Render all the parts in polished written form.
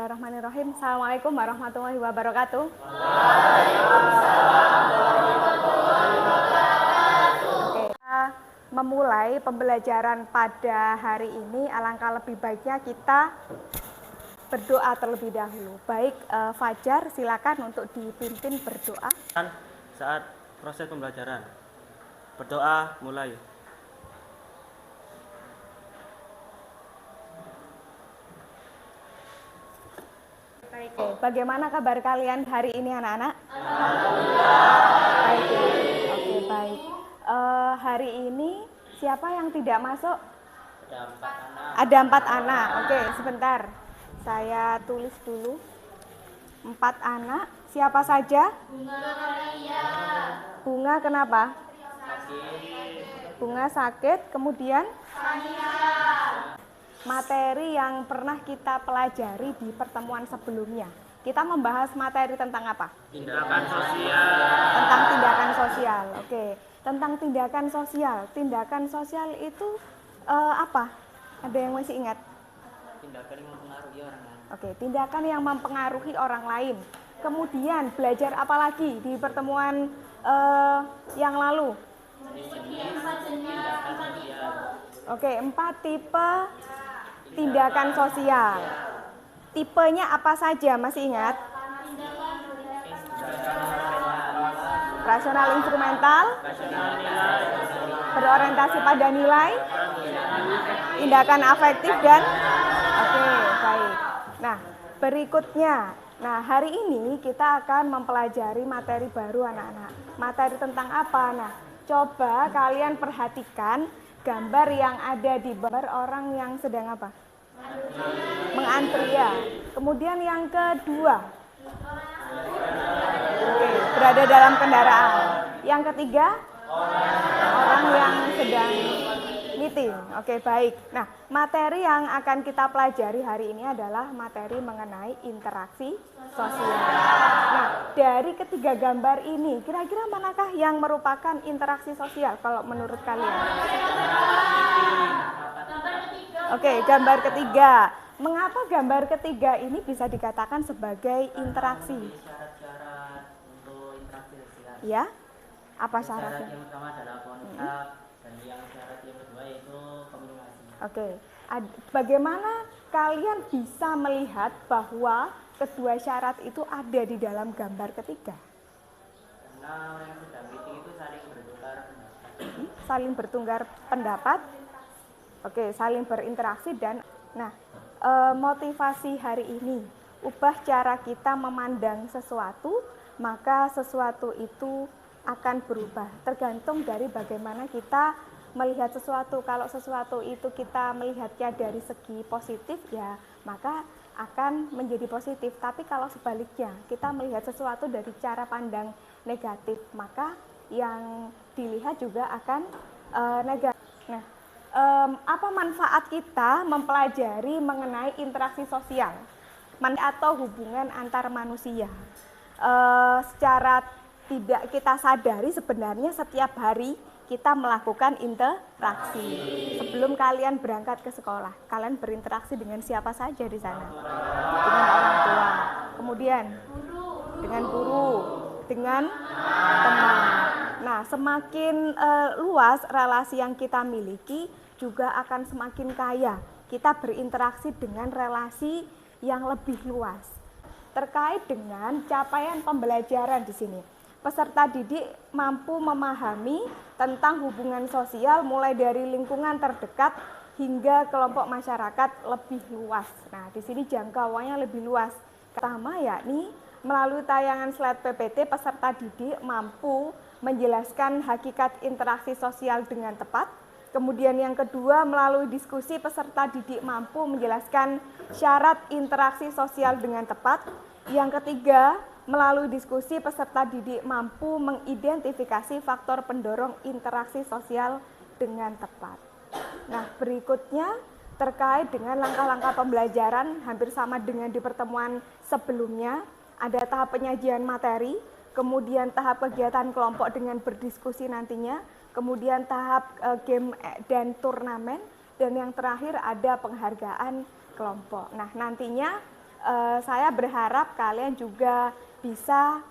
Bismillahirrahmanirrahim. Assalamualaikum warahmatullahi wabarakatuh. Oke, kita memulai pembelajaran pada hari ini. Alangkah lebih baiknya kita berdoa terlebih dahulu. Baik, Fajar, silakan untuk dipimpin berdoa. Saat proses pembelajaran, berdoa mulai. Oke, bagaimana kabar kalian hari ini anak-anak? Baik. Oke, baik. Hari ini siapa yang tidak masuk? Ada 4 anak. Oke, sebentar. Saya tulis dulu. 4 anak. Siapa saja? Bunga kenapa? Bunga sakit. Kemudian? Materi yang pernah kita pelajari di pertemuan sebelumnya. Kita membahas materi tentang apa? Tindakan sosial. Tentang tindakan sosial. Oke, tentang tindakan sosial. Tindakan sosial itu apa? Ada yang masih ingat? Tindakan yang mempengaruhi orang lain. Oke, tindakan yang mempengaruhi orang lain. Kemudian belajar apa lagi di pertemuan yang lalu? Oke, 4 tipe tindakan sosial. Tipenya apa saja? Masih ingat? Rasional, instrumental, berorientasi pada nilai, tindakan afektif, dan oke, baik. Nah, berikutnya. Nah, hari ini kita akan mempelajari materi baru anak-anak. Materi tentang apa? Nah, coba kalian perhatikan gambar yang ada di gambar orang yang sedang apa? Mengantri ya. Kemudian yang kedua, oke, berada dalam kendaraan. Yang ketiga, orang yang sedang meeting. Oke, baik. Nah, materi yang akan kita pelajari hari ini adalah materi mengenai interaksi sosial. Nah, dari ketiga gambar ini, kira-kira manakah yang merupakan interaksi sosial kalau menurut kalian? Oke, gambar ketiga. Mengapa gambar ketiga ini bisa dikatakan sebagai interaksi? Syarat-syarat untuk interaksi sosial. Ya, apa Syarat syaratnya? yang pertama adalah kontak dan yang syarat yang kedua yaitu komunikasi. Oke, bagaimana kalian bisa melihat bahwa kedua syarat itu ada di dalam gambar ketiga? Karena orang yang sedang meeting itu saling bertukar pendapat. Saling bertukar pendapat. Oke, saling berinteraksi dan motivasi hari ini, ubah cara kita memandang sesuatu, maka sesuatu itu akan berubah. Tergantung dari bagaimana kita melihat sesuatu. Kalau sesuatu itu kita melihatnya dari segi positif, ya maka akan menjadi positif. Tapi kalau sebaliknya, kita melihat sesuatu dari cara pandang negatif, maka yang dilihat juga akan negatif. Nah, apa manfaat kita mempelajari mengenai interaksi sosial atau hubungan antar manusia? Secara tidak kita sadari sebenarnya setiap hari kita melakukan interaksi. Sebelum kalian berangkat ke sekolah, kalian berinteraksi dengan siapa saja di sana? Dengan orang tua, kemudian dengan guru, dengan teman. Nah, semakin luas relasi yang kita miliki, juga akan semakin kaya. Kita berinteraksi dengan relasi yang lebih luas. Terkait dengan capaian pembelajaran di sini, peserta didik mampu memahami tentang hubungan sosial mulai dari lingkungan terdekat hingga kelompok masyarakat lebih luas. Nah, di sini jangkauannya lebih luas. Pertama yakni melalui tayangan slide PPT, peserta didik mampu menjelaskan hakikat interaksi sosial dengan tepat. Kemudian yang kedua, melalui diskusi peserta didik mampu menjelaskan syarat interaksi sosial dengan tepat. Yang ketiga, melalui diskusi peserta didik mampu mengidentifikasi faktor pendorong interaksi sosial dengan tepat. Nah, berikutnya terkait dengan langkah-langkah pembelajaran hampir sama dengan di pertemuan sebelumnya. Ada tahap penyajian materi, kemudian tahap kegiatan kelompok dengan berdiskusi nantinya, kemudian tahap game dan turnamen, dan yang terakhir ada penghargaan kelompok. Nah, nantinya saya berharap kalian juga bisa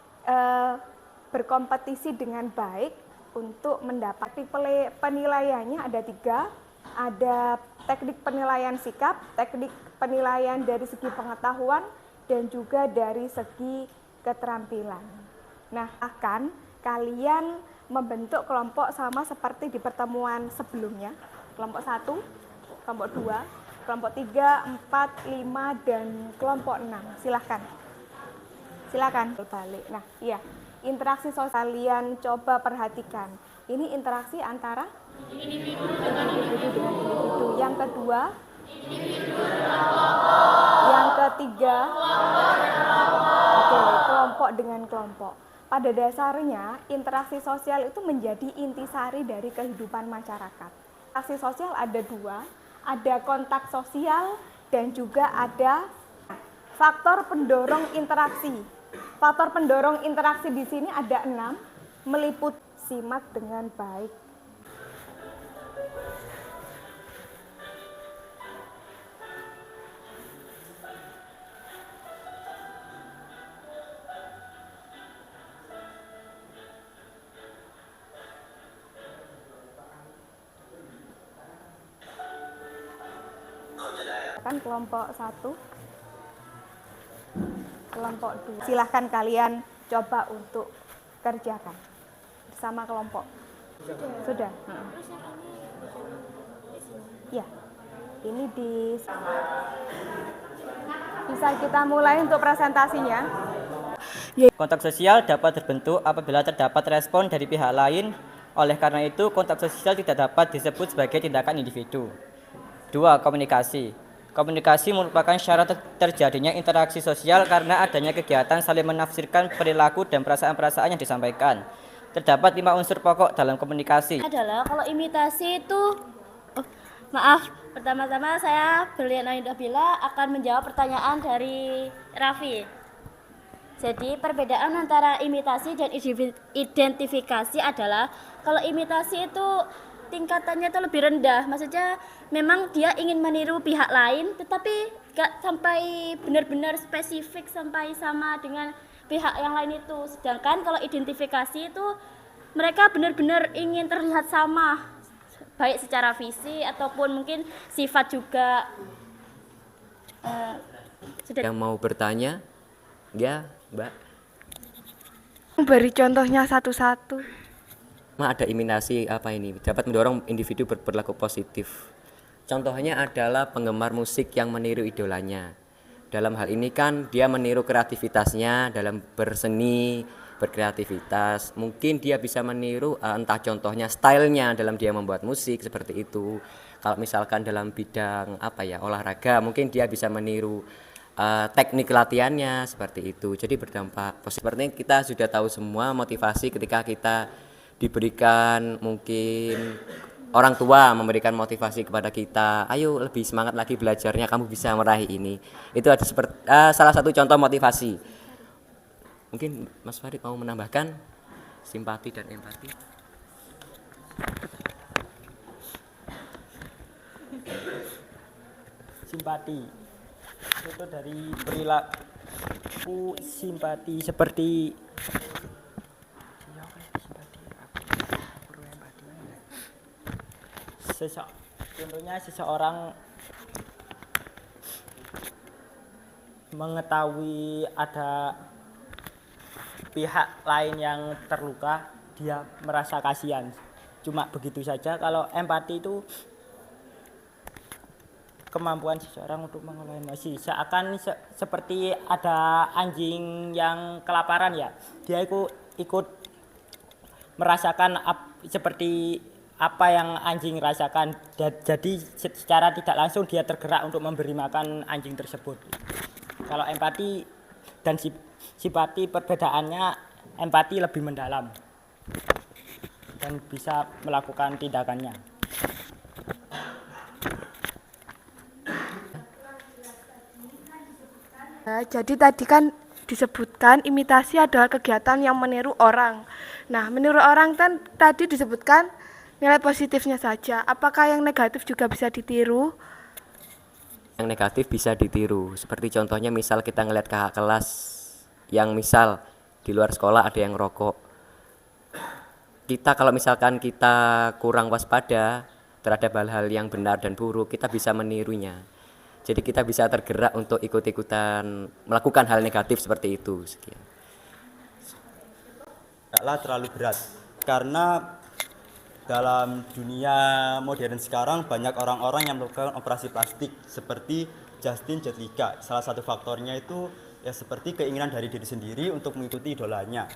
berkompetisi dengan baik untuk mendapat penilaiannya ada 3, ada teknik penilaian sikap, teknik penilaian dari segi pengetahuan, dan juga dari segi keterampilan. Nah, akan kalian membentuk kelompok sama seperti di pertemuan sebelumnya, kelompok 1, kelompok 2, kelompok 3, 4, 5, dan kelompok 6. Silakan balik. Nah, iya, interaksi sosial kalian coba perhatikan. Ini interaksi antara individu dengan individu. Yang kedua, yang ketiga, kelompok dengan kelompok. Pada dasarnya, interaksi sosial itu menjadi intisari dari kehidupan masyarakat. Interaksi sosial ada 2, ada kontak sosial dan juga ada faktor pendorong interaksi. Faktor pendorong interaksi di sini ada 6, meliputi simak dengan baik. Kan kelompok 1, kelompok 2. Silahkan kalian coba untuk kerjakan bersama kelompok. Sudah? Ya, ini bisa kita mulai untuk presentasinya. Kontak sosial dapat terbentuk apabila terdapat respon dari pihak lain. Oleh karena itu, kontak sosial tidak dapat disebut sebagai tindakan individu. 2. Komunikasi. Komunikasi merupakan syarat terjadinya interaksi sosial karena adanya kegiatan saling menafsirkan perilaku dan perasaan-perasaan yang disampaikan. Terdapat 5 unsur pokok dalam komunikasi. Adalah kalau imitasi itu, pertama-tama saya Berlian Nabila akan menjawab pertanyaan dari Raffi. Jadi perbedaan antara imitasi dan identifikasi adalah kalau imitasi itu tingkatannya itu lebih rendah, maksudnya memang dia ingin meniru pihak lain tetapi gak sampai benar-benar spesifik sampai sama dengan pihak yang lain itu. Sedangkan kalau identifikasi itu mereka benar-benar ingin terlihat sama, baik secara visi ataupun mungkin sifat juga. Yang mau bertanya? Ya, Mbak. Beri contohnya satu-satu. Ada imitasi apa ini? Dapat mendorong individu berperilaku positif. Contohnya adalah penggemar musik yang meniru idolanya. Dalam hal ini kan dia meniru kreativitasnya dalam berseni, berkreativitas. Mungkin dia bisa meniru entah contohnya stylenya dalam dia membuat musik seperti itu. Kalau misalkan dalam bidang olahraga, mungkin dia bisa meniru teknik latihannya seperti itu. Jadi berdampak positif. Sepertinya kita sudah tahu semua motivasi ketika kita diberikan, mungkin orang tua memberikan motivasi kepada kita, ayo lebih semangat lagi belajarnya, kamu bisa meraih ini. Itu ada salah satu contoh motivasi. Mungkin Mas Farid mau menambahkan simpati dan empati. Simpati itu dari perilaku simpati seperti contohnya seseorang mengetahui ada pihak lain yang terluka, dia merasa kasihan. Cuma begitu saja. Kalau empati itu kemampuan seseorang untuk mengolah emosi. Seakan seperti ada anjing yang kelaparan ya. Dia ikut merasakan seperti apa yang anjing rasakan, jadi secara tidak langsung dia tergerak untuk memberi makan anjing tersebut. Kalau empati dan simpati perbedaannya, empati lebih mendalam dan bisa melakukan tindakannya. Jadi tadi kan disebutkan imitasi adalah kegiatan yang meniru orang. Nah, meniru orang kan tadi disebutkan nilai positifnya saja. Apakah yang negatif juga bisa ditiru? yang negatif bisa ditiru. Seperti contohnya misal kita ngeliat kakak kelas yang misal di luar sekolah ada yang rokok. Kita kalau misalkan kita kurang waspada terhadap hal-hal yang benar dan buruk, kita bisa menirunya. Jadi kita bisa tergerak untuk ikut-ikutan melakukan hal negatif seperti itu. Sekian. Tidaklah terlalu berat, karena dalam dunia modern sekarang banyak orang-orang yang melakukan operasi plastik seperti Justin Jetlika. Salah satu faktornya itu ya seperti keinginan dari diri sendiri untuk mengikuti idolanya.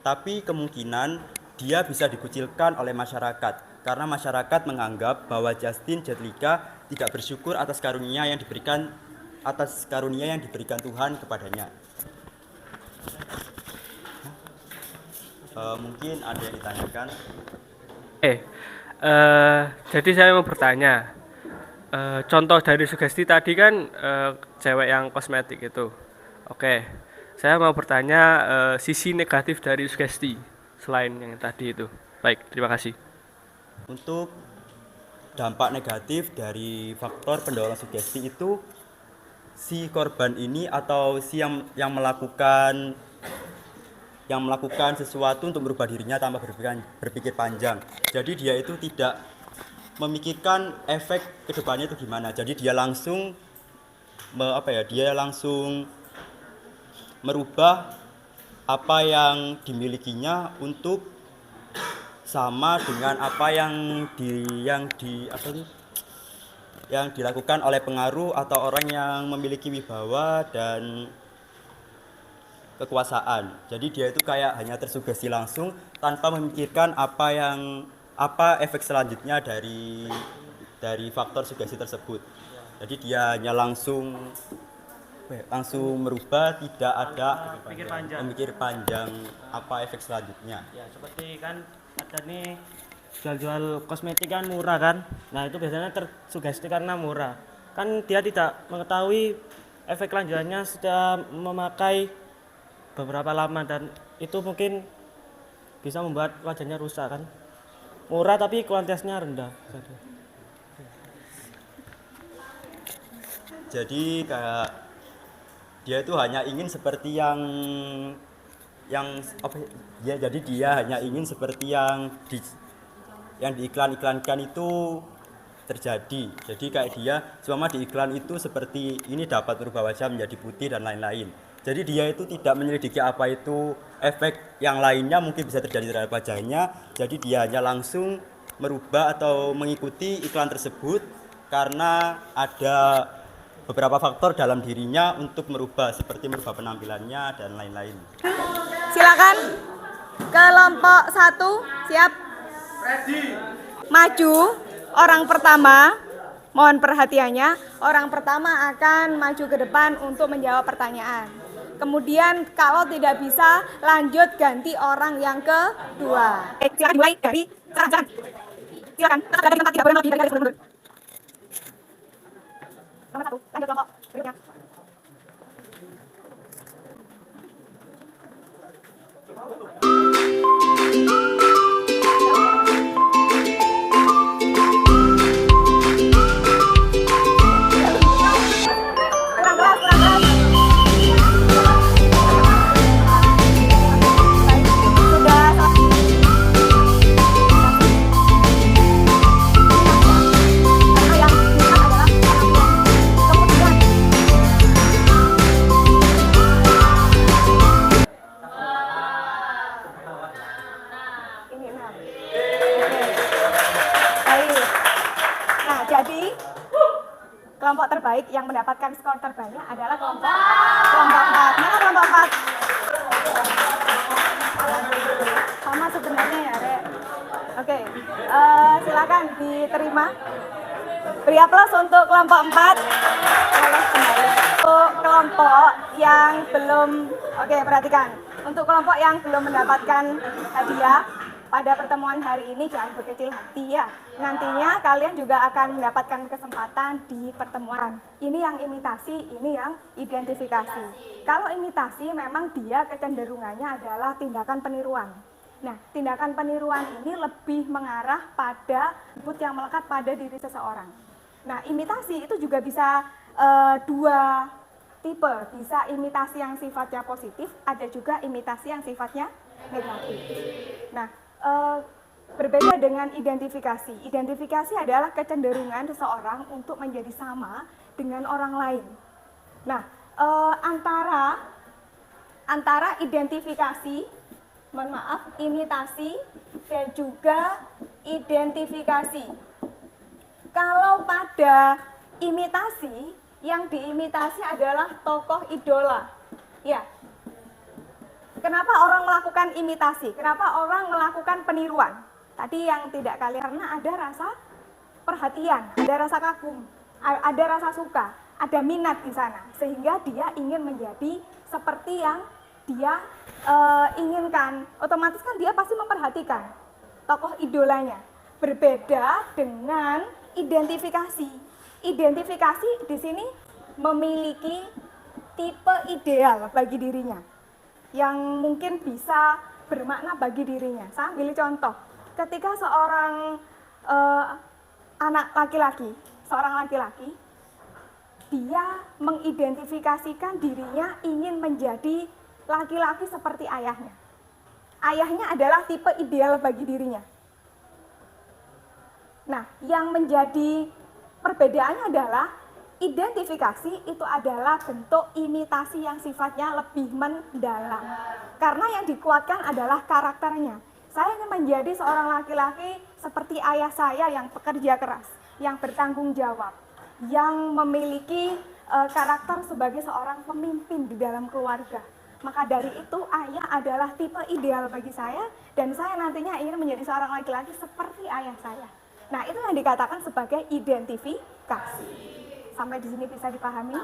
Tapi kemungkinan dia bisa dikucilkan oleh masyarakat karena masyarakat menganggap bahwa Justin Jetlika tidak bersyukur atas karunia yang diberikan Tuhan kepadanya. Mungkin ada yang ditanyakan. Jadi saya mau bertanya, contoh dari sugesti tadi kan cewek yang kosmetik itu. Oke, saya mau bertanya sisi negatif dari sugesti selain yang tadi itu. Baik, terima kasih. Untuk dampak negatif dari faktor pendorong sugesti itu, si korban ini atau si yang melakukan sesuatu untuk merubah dirinya tanpa berpikir panjang. Jadi dia itu tidak memikirkan efek kedepannya itu gimana. Jadi dia langsung merubah apa yang dimilikinya untuk sama dengan apa yang dilakukan oleh pengaruh atau orang yang memiliki wibawa dan kekuasaan. Jadi dia itu kayak hanya tersugesti langsung tanpa memikirkan apa efek selanjutnya dari faktor sugesti tersebut. Jadi dia hanya langsung merubah, tidak ada memikir panjang apa efek selanjutnya. Ya, seperti kan ada nih jual-jual kosmetik kan murah kan. Nah, itu biasanya tersugesti karena murah. Kan dia tidak mengetahui efek lanjutannya sudah memakai beberapa lama dan itu mungkin bisa membuat wajahnya rusak kan. Murah tapi kuantitasnya rendah. Jadi kayak dia itu hanya ingin seperti jadi dia hanya ingin seperti yang diiklan-iklankan itu terjadi. Jadi kayak dia cuma di iklan itu seperti ini dapat berubah wajah menjadi putih dan lain-lain. Jadi dia itu tidak menyelidiki apa itu efek yang lainnya mungkin bisa terjadi terhadap wajahnya. Jadi dia hanya langsung merubah atau mengikuti iklan tersebut karena ada beberapa faktor dalam dirinya untuk merubah, seperti merubah penampilannya dan lain-lain. Silakan kelompok 1 siap. Maju orang pertama. Mohon perhatiannya, orang pertama akan maju ke depan untuk menjawab pertanyaan. Kemudian kalau tidak bisa, lanjut ganti orang yang kedua. Silakan mulai dari sekarang. Silakan. Tetap ada di tempat, tidak boleh lebih dari garis mundur. Nomor 1, lanjut kelompok berikutnya. Kelompok terbaik yang mendapatkan skor terbanyak adalah kelompok 4. Mana kelompok 4? Sama sebenarnya ya, Rek. Oke, silakan diterima. Beri aplaus untuk kelompok 4. Untuk kelompok yang belum, perhatikan. Untuk kelompok yang belum mendapatkan hadiah pada pertemuan hari ini, jangan berkecil hati ya. Nantinya kalian juga akan mendapatkan kesempatan di pertemuan. Ini yang imitasi, ini yang identifikasi. Kalau imitasi memang dia kecenderungannya adalah tindakan peniruan. Nah, tindakan peniruan ini lebih mengarah pada input yang melekat pada diri seseorang. Nah, imitasi itu juga bisa dua tipe, bisa imitasi yang sifatnya positif, ada juga imitasi yang sifatnya negatif. Nah, berbeda dengan identifikasi. Identifikasi adalah kecenderungan seseorang untuk menjadi sama dengan orang lain. Nah, antara identifikasi, imitasi dan juga identifikasi. Kalau pada imitasi, yang diimitasi adalah tokoh idola. Ya. Kenapa orang melakukan imitasi? Kenapa orang melakukan peniruan? Tadi yang tidak karena ada rasa perhatian, ada rasa kagum, ada rasa suka, ada minat di sana, sehingga dia ingin menjadi seperti yang dia inginkan. Otomatis kan dia pasti memperhatikan tokoh idolanya. Berbeda dengan identifikasi. Identifikasi di sini memiliki tipe ideal bagi dirinya yang mungkin bisa bermakna bagi dirinya. Saya ambil contoh, ketika seorang seorang laki-laki, dia mengidentifikasikan dirinya ingin menjadi laki-laki seperti ayahnya. Ayahnya adalah tipe ideal bagi dirinya. Nah, yang menjadi perbedaannya adalah identifikasi itu adalah bentuk imitasi yang sifatnya lebih mendalam. Karena yang dikuatkan adalah karakternya. Saya ingin menjadi seorang laki-laki seperti ayah saya yang pekerja keras, yang bertanggung jawab, yang memiliki karakter sebagai seorang pemimpin di dalam keluarga. Maka dari itu ayah adalah tipe ideal bagi saya dan saya nantinya ingin menjadi seorang laki-laki seperti ayah saya. Nah, itu yang dikatakan sebagai identifikasi. Sampai di sini bisa dipahami?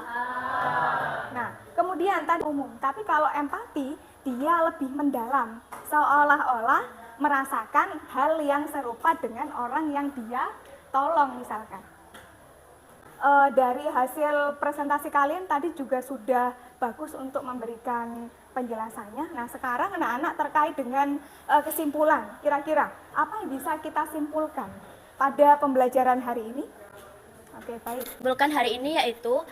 Nah, kemudian tadi umum, tapi kalau empati dia lebih mendalam, seolah-olah merasakan hal yang serupa dengan orang yang dia tolong misalkan. Dari hasil presentasi kalian tadi juga sudah bagus untuk memberikan penjelasannya. Nah, sekarang anak-anak terkait dengan kesimpulan, kira-kira apa yang bisa kita simpulkan pada pembelajaran hari ini? Oke, baik. Simpulkan hari ini yaitu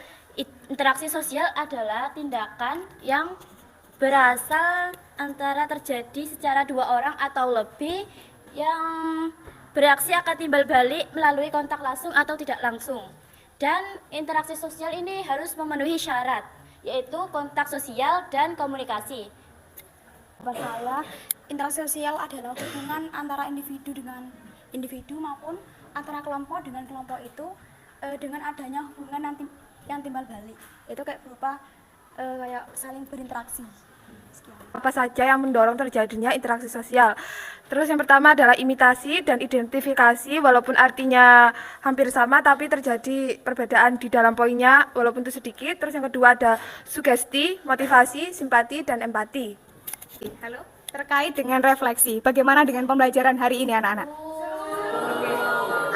interaksi sosial adalah tindakan yang berasal antara terjadi secara dua orang atau lebih yang bereaksi akan timbal balik melalui kontak langsung atau tidak langsung. Dan interaksi sosial ini harus memenuhi syarat, yaitu kontak sosial dan komunikasi. Menurut saya, interaksi sosial adalah hubungan antara individu dengan individu maupun antara kelompok dengan kelompok itu dengan adanya hubungan yang timbal balik. Itu kayak berupa kayak saling berinteraksi. Apa saja yang mendorong terjadinya interaksi sosial? Terus yang pertama adalah imitasi dan identifikasi, walaupun artinya hampir sama tapi terjadi perbedaan di dalam poinnya walaupun itu sedikit. Terus yang kedua ada sugesti, motivasi, simpati, dan empati. Halo, terkait dengan refleksi, bagaimana dengan pembelajaran hari ini anak-anak?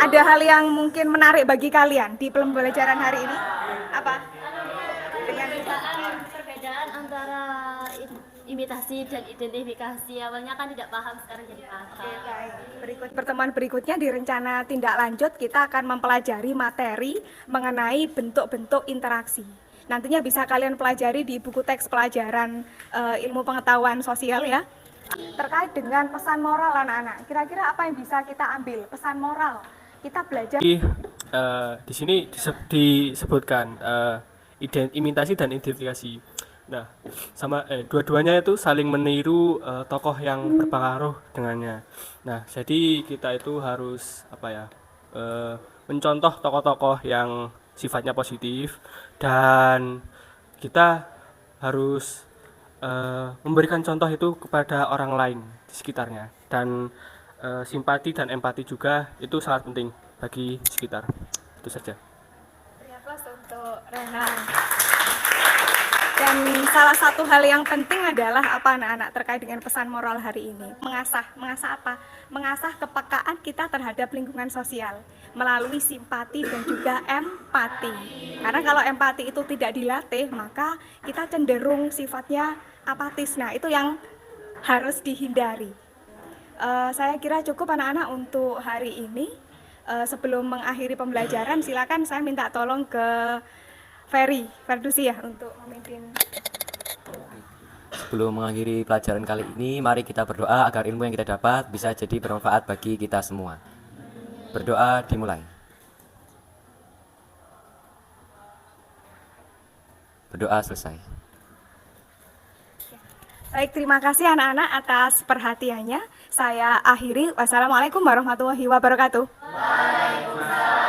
Ada hal yang mungkin menarik bagi kalian di pembelajaran hari ini? Apa? Dengan Perbedaan antara imitasi dan identifikasi, awalnya kan tidak paham, sekarang jadi paham. pertemuan berikutnya di rencana tindak lanjut kita akan mempelajari materi mengenai bentuk-bentuk interaksi. Nantinya bisa kalian pelajari di buku teks pelajaran ilmu pengetahuan sosial ya. Terkait dengan pesan moral anak-anak, kira-kira apa yang bisa kita ambil? Pesan moral, kita belajar. Di sini disebutkan imitasi dan identifikasi. Nah, dua-duanya itu saling meniru tokoh yang berpengaruh dengannya. Nah, jadi kita itu harus mencontoh tokoh-tokoh yang sifatnya positif dan kita harus memberikan contoh itu kepada orang lain di sekitarnya. Dan simpati dan empati juga itu sangat penting bagi sekitar. Itu saja. Plus untuk Rena. Dan salah satu hal yang penting adalah apa anak-anak terkait dengan pesan moral hari ini? Mengasah apa? Mengasah kepekaan kita terhadap lingkungan sosial melalui simpati dan juga empati. Karena kalau empati itu tidak dilatih, maka kita cenderung sifatnya apatis. Nah, itu yang harus dihindari. Saya kira cukup anak-anak untuk hari ini. Sebelum mengakhiri pembelajaran, silakan saya minta tolong ke Ferdusi ya untuk memimpin. Sebelum mengakhiri pelajaran kali ini, mari kita berdoa agar ilmu yang kita dapat bisa jadi bermanfaat bagi kita semua. Berdoa dimulai. Berdoa selesai. Baik, terima kasih anak-anak atas perhatiannya. Saya akhiri. Wassalamualaikum warahmatullahi wabarakatuh. Waalaikumsalam.